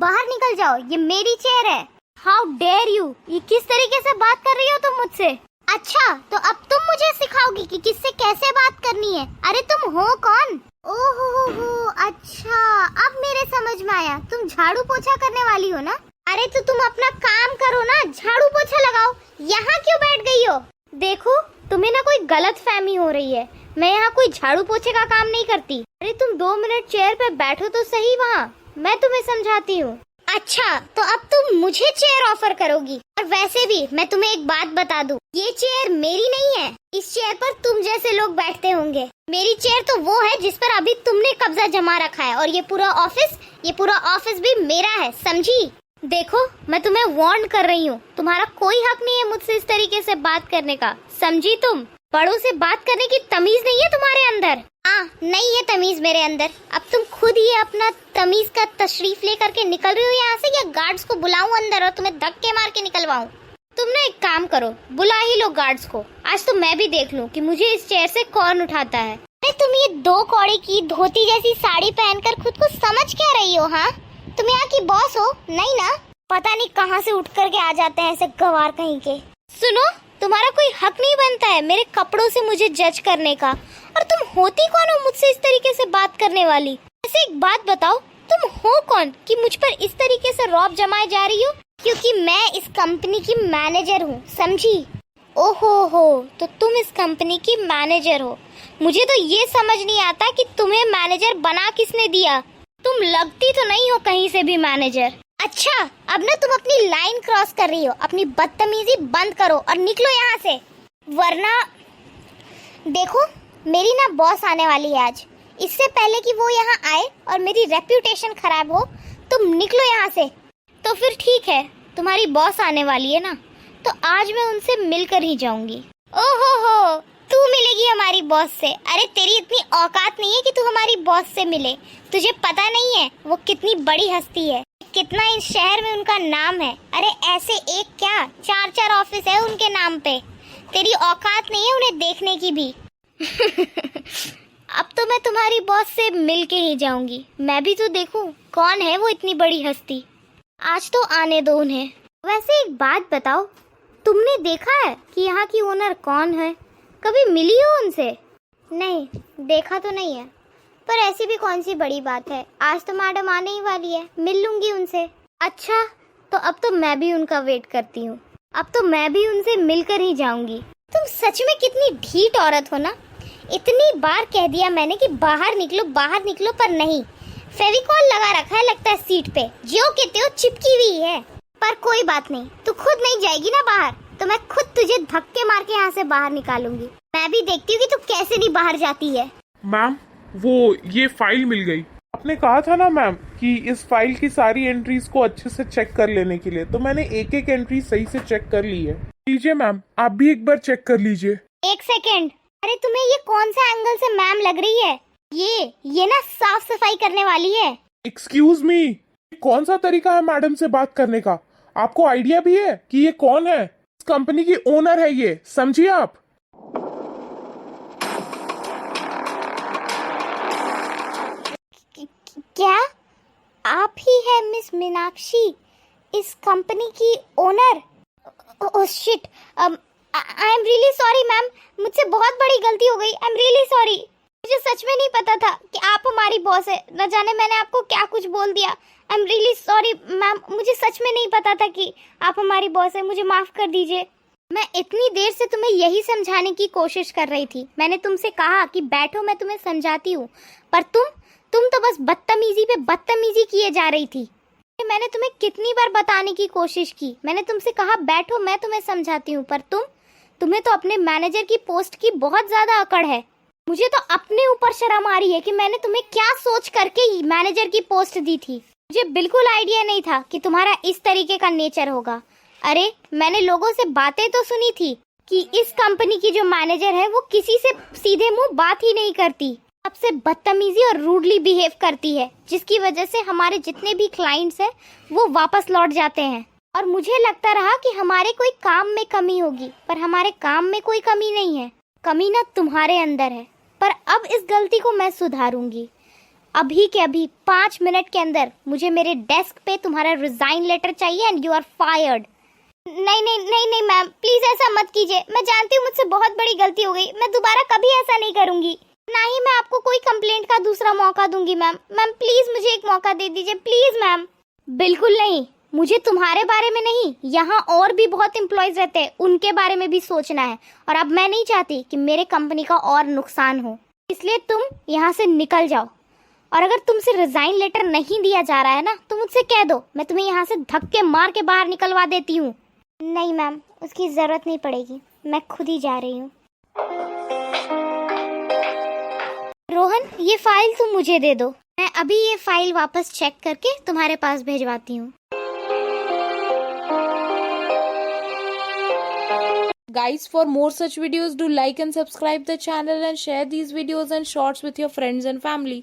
बाहर निकल जाओ, ये मेरी चेयर है। हाउ डेयर यू, ये किस तरीके से बात कर रही हो तुम मुझसे? अच्छा, तो अब तुम मुझे सिखाओगी कि किससे कैसे बात करनी है। अरे तुम हो कौन? ओहो, अच्छा अब मेरे समझ में आया, तुम झाड़ू पोछा करने वाली हो ना। अरे तो तुम अपना काम करो ना, झाड़ू पोछा लगाओ, यहाँ क्यों बैठ गई हो? देखो तुम्हें ना कोई गलत फहमी हो रही है, मैं यहाँ कोई झाड़ू पोछे का काम नहीं करती। अरे तुम 2 मिनट चेयर पे बैठो तो सही वहाँ, मैं तुम्हें समझाती हूँ। अच्छा, तो अब तुम मुझे चेयर ऑफर करोगी? और वैसे भी मैं तुम्हें एक बात बता दूं, ये चेयर मेरी नहीं है, इस चेयर पर तुम जैसे लोग बैठते होंगे। मेरी चेयर तो वो है जिस पर अभी तुमने कब्जा जमा रखा है, और ये पूरा ऑफिस भी मेरा है, समझी? देखो मैं तुम्हें वार्न कर रही हूँ, तुम्हारा कोई हक नहीं है मुझसे इस तरीके से बात करने का, समझी तुम? बड़ों से बात करने की तमीज नहीं है तुम्हारे अंदर। हाँ, नहीं है तमीज मेरे अंदर। अब तुम खुद ही अपना तमीज का तशरीफ लेकर के निकल रही हो यहाँ से, या गार्ड्स को बुलाऊं अंदर और तुम्हें धक्के मार के निकलवाऊं? तुम ना एक काम करो, बुला ही लो गार्ड्स को। आज तो मैं भी देख लूं कि मुझे इस चेयर से कौन उठाता है। अरे तुम ये 2 कौड़ी की धोती जैसी साड़ी पहनकर खुद को समझ क्या रही हो? हाँ, तुम यहाँ की बॉस हो नहीं ना? पता नहीं कहाँ से उठ करके आ जाते हैं ऐसे गवार कहीं के। सुनो, तुम्हारा कोई हक नहीं बनता है मेरे कपड़ों से मुझे जज करने का, और तुम होती कौन हो मुझसे इस तरीके से बात करने वाली? ऐसे एक बात बताओ, तुम हो कौन कि मुझ पर इस तरीके से रौब जमाए जा रही हो? क्योंकि मैं इस कंपनी की मैनेजर हूँ, समझी? ओहो, तो तुम इस कंपनी की मैनेजर हो। मुझे तो ये समझ नहीं आता कि तुम्हें मैनेजर बना किसने दिया। तुम लगती तो नहीं हो कहीं से भी मैनेजर। अच्छा, अब ना तुम अपनी लाइन क्रॉस कर रही हो, अपनी बदतमीजी बंद करो और निकलो यहाँ से, वरना देखो मेरी ना बॉस आने वाली है आज। इससे पहले कि वो यहाँ आए और मेरी रेप्यूटेशन खराब हो, तुम निकलो यहाँ से। तो फिर ठीक है, तुम्हारी बॉस आने वाली है ना, तो आज मैं उनसे मिलकर ही जाऊंगी। ओहो, तू मिलेगी हमारी बॉस से? अरे तेरी इतनी औकात नहीं है कि तू हमारी बॉस से मिले। तुझे पता नहीं है वो कितनी बड़ी हस्ती है, कितना इस शहर में उनका नाम है। अरे ऐसे एक क्या, 4 ऑफिस है उनके नाम पे। तेरी औकात नहीं है उन्हें देखने की भी। अब तो मैं तुम्हारी बॉस से मिल के ही जाऊंगी, मैं भी तो देखूं कौन है वो इतनी बड़ी हस्ती। आज तो आने दो उन्हें। वैसे एक बात बताओ, तुमने देखा है कि यहाँ की ओनर कौन है? कभी मिली हो उनसे? नहीं, देखा तो नहीं है, पर ऐसी भी कौन सी बड़ी बात है, आज तो मैडम आने ही वाली है, मिल लूंगी उनसे। अच्छा, तो अब तो मैं भी उनका वेट करती हूँ, अब तो मैं भी उनसे मिलकर ही जाऊंगी। तुम सच में कितनी ढीठ औरत हो ना। इतनी बार कह दिया मैंने कि बाहर निकलो, पर नहीं। फेविकॉल लगा रखा है लगता है सीट पे, जो कहते हो चिपकी हुई है। पर कोई बात नहीं, तू खुद नहीं जाएगी ना बाहर, तो मैं खुद तुझे धक्के मार के यहाँ से बाहर निकालूंगी। मैं भी देखती हूँ कि तू कैसे नहीं बाहर जाती है। मैम, वो ये फाइल मिल गई। आपने कहा था ना मैम कि इस फाइल की सारी एंट्रीज को अच्छे से चेक कर लेने के लिए, तो मैंने एक एक एंट्री सही से चेक कर ली है। लीजिए मैम, आप भी एक बार चेक कर लीजिए। एक सेकेंड, अरे तुम्हें ये कौन सा एंगल से मैम लग रही है? ये ना साफ सफाई करने वाली है। एक्सक्यूज मी, कौन सा तरीका है मैडम से बात करने का? आपको आइडिया भी है कि ये कौन है? इस कंपनी की ओनर है ये, समझिए आप। क्या आप ही है मिस मीनाक्षी, इस कंपनी की owner? Oh shit, I am really sorry ma'am, मुझसे बहुत बड़ी गलती हो गई। आई एम रियली सॉरी, मुझे सच में नहीं पता था कि आप हमारी बॉस है। न जाने मैंने आपको क्या कुछ बोल दिया। I am really sorry ma'am, मुझे सच में नहीं पता था कि आप हमारी बॉस है, मुझे माफ कर दीजिए। मैं इतनी देर से तुम्हें यही समझाने की कोशिश कर रही थी। मैंने तुमसे कहा कि बैठो, मैं तुम्हें समझाती हूँ, पर तुम तो बस बदतमीजी पे बदतमीजी किए जा रही थी। मैंने तुम्हें कितनी बार बताने की कोशिश की, मैंने तुमसे कहा बैठो मैं तुम्हें समझाती हूँ, पर तुम्हें तो अपने मैनेजर की पोस्ट की बहुत ज्यादा अकड़ है। मुझे तो अपने ऊपर शर्म आ रही है कि मैंने तुम्हें क्या सोच करके मैनेजर की पोस्ट दी थी। मुझे बिल्कुल आइडिया नहीं था कि तुम्हारा इस तरीके का नेचर होगा। अरे मैंने लोगों से बातें तो सुनी थी कि इस कंपनी की जो मैनेजर है वो किसी से सीधे मुंह बात ही नहीं करती, सबसे बदतमीजी और रूडली बिहेव करती है, जिसकी वजह से हमारे जितने भी क्लाइंट्स हैं वो वापस लौट जाते हैं। और मुझे लगता रहा कि हमारे कोई काम में कमी होगी, पर हमारे काम में कोई कमी नहीं है, कमी ना तुम्हारे अंदर है। पर अब इस गलती को मैं सुधारूंगी। अभी के अभी 5 मिनट के अंदर मुझे मेरे डेस्क पे तुम्हारा रिजाइन लेटर चाहिए एंड यू आर फायर्ड। नहीं नहीं नहीं नहीं मैम, प्लीज ऐसा मत कीजिए। मैं जानती हूँ मुझसे बहुत बड़ी गलती हो गई, मैं दोबारा कभी ऐसा नहीं करूंगी। ना ही मैं आपको कोई कंप्लेंट का दूसरा मौका दूंगी मैम। मैम प्लीज मुझे एक मौका दे दीजिए, प्लीज मैम। बिल्कुल नहीं, मुझे तुम्हारे बारे में नहीं, यहाँ और भी बहुत एम्प्लॉयज रहते हैं, उनके बारे में भी सोचना है। और अब मैं नहीं चाहती कि मेरे कंपनी का और नुकसान हो, इसलिए तुम यहाँ से निकल जाओ। और अगर तुमसे रिजाइन लेटर नहीं दिया जा रहा है ना, तो मुझसे कह दो, मैं तुम्हें यहाँ से धक्के मार के बाहर निकलवा देती हूँ। नहीं मैम, उसकी जरूरत नहीं पड़ेगी, मैं खुद ही जा रही हूँ। रोहन, ये फाइल तुम मुझे दे दो, मैं अभी ये फाइल वापस चेक करके तुम्हारे पास भेजवाती हूँ। Guys, for more such videos, do like and subscribe the channel and share these videos and shorts with your friends and family.